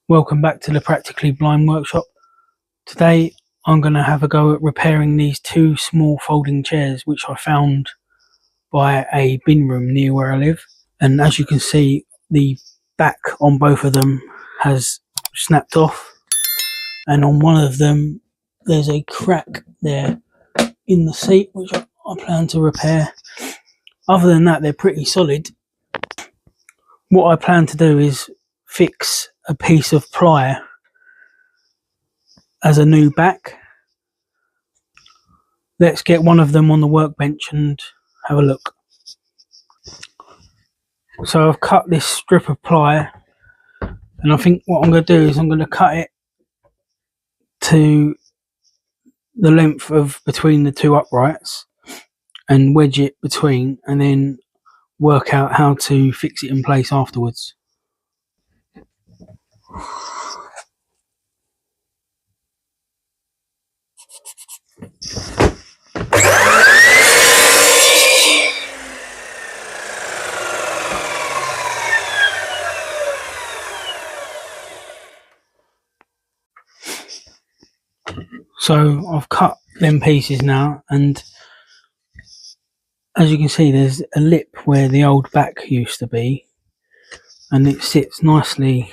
Welcome back to the Practically Blind workshop. Today I'm going to have a go at repairing these two small folding chairs which I found by a bin room near where I live. And as you can see, the back on both of them has snapped off, and on one of them there's a crack there in the seat which I plan to repair. Other than that, they're pretty solid. What I plan to do is fix a piece of ply as a new back. Let's get one of them on the workbench and have a look. So I've cut this strip of ply, and I think what I'm going to do is I'm going to cut it to the length of between the two uprights and wedge it between, and then work out how to fix it in place afterwards. So I've cut them pieces now, and as you can see there's a lip where the old back used to be, and it sits nicely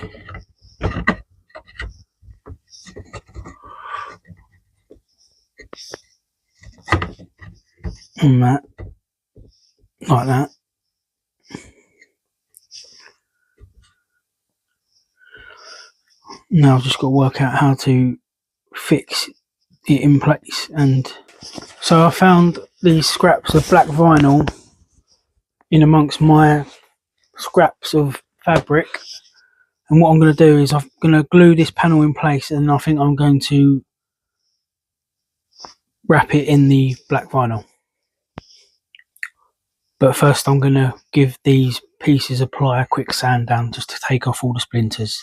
on that, like that. Now I've just got to work out how to fix it in place. And so I found these scraps of black vinyl in amongst my scraps of fabric, and what I'm going to do is I'm going to glue this panel in place, and I think I'm going to wrap it in the black vinyl. But first I'm going to give these pieces of ply a quick sand down just to take off all the splinters.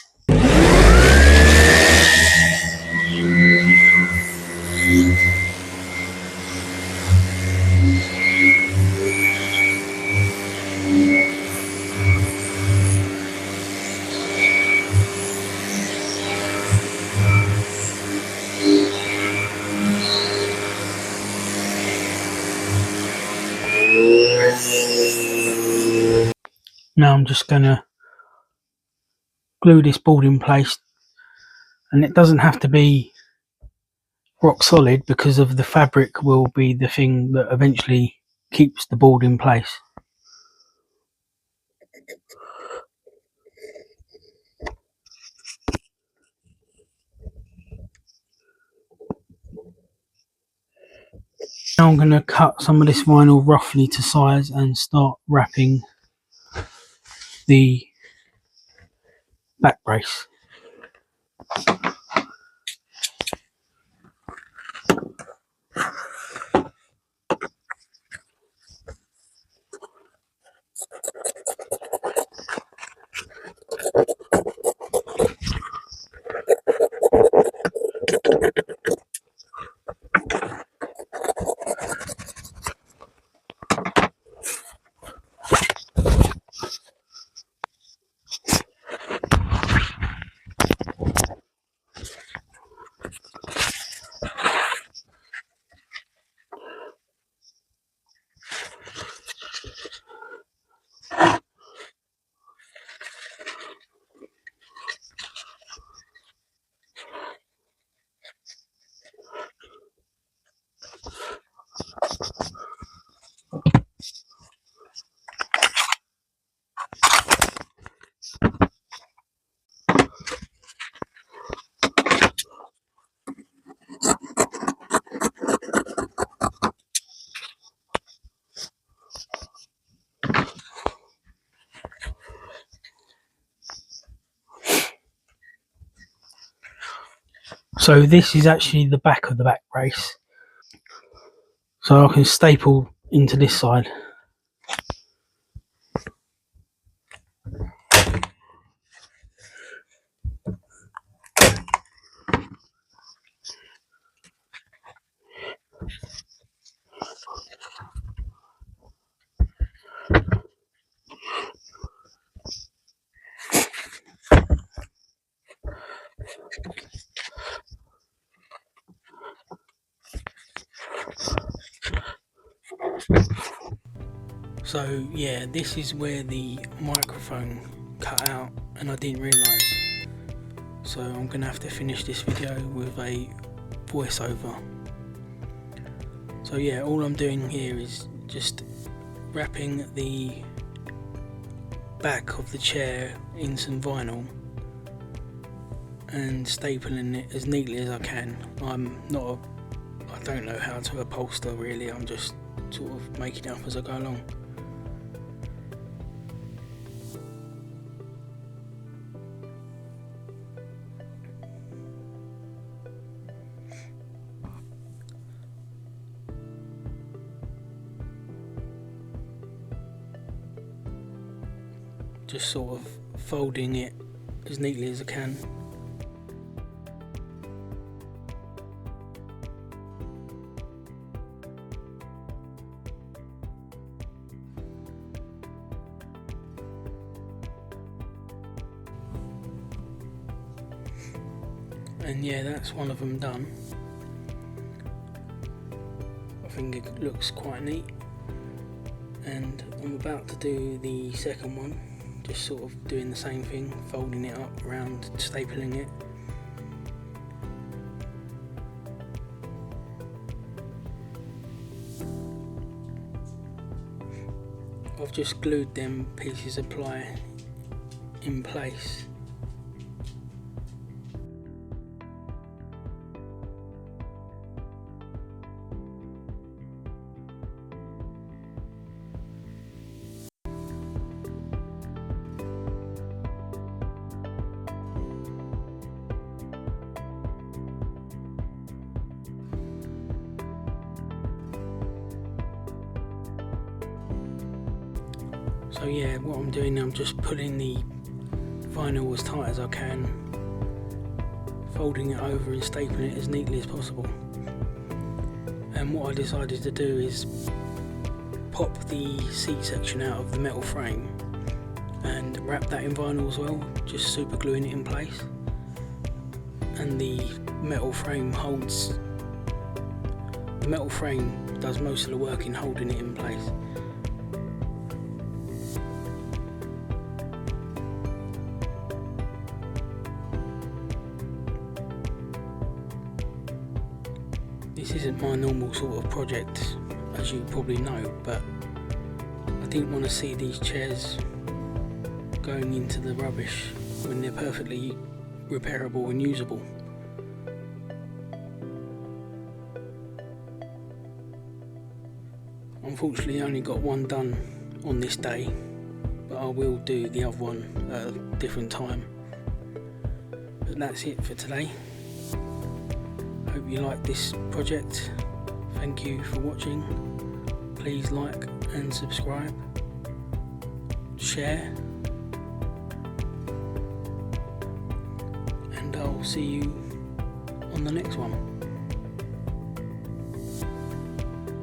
Now I'm just going to glue this board in place, and it doesn't have to be rock solid because of the fabric will be the thing that eventually keeps the board in place. Now I'm going to cut some of this vinyl roughly to size and start wrapping the back brace. So this is actually the back of the back brace, so I can staple into this side. So yeah, this is where the microphone cut out and I didn't realise. So I'm going to have to finish this video with a voiceover. So yeah, all I'm doing here is just wrapping the back of the chair in some vinyl and stapling it as neatly as I can. I don't know how to upholster really, I'm just sort of making it up as I go along. Just sort of folding it as neatly as I can. And yeah, that's one of them done. I think it looks quite neat. And I'm about to do the second one. Just sort of doing the same thing, folding it up around, stapling it. I've just glued them pieces of ply in place. So yeah, what I'm doing, I'm just pulling the vinyl as tight as I can, folding it over and stapling it as neatly as possible. And what I decided to do is pop the seat section out of the metal frame and wrap that in vinyl as well, just super gluing it in place. And the metal frame does most of the work in holding it in place. This isn't my normal sort of project, as you probably know, but I didn't want to see these chairs going into the rubbish when they're perfectly repairable and usable. Unfortunately, I only got one done on this day, but I will do the other one at a different time. But that's it for today. Hope you like this project. Thank you for watching. Please like and subscribe, share, and I'll see you on the next one.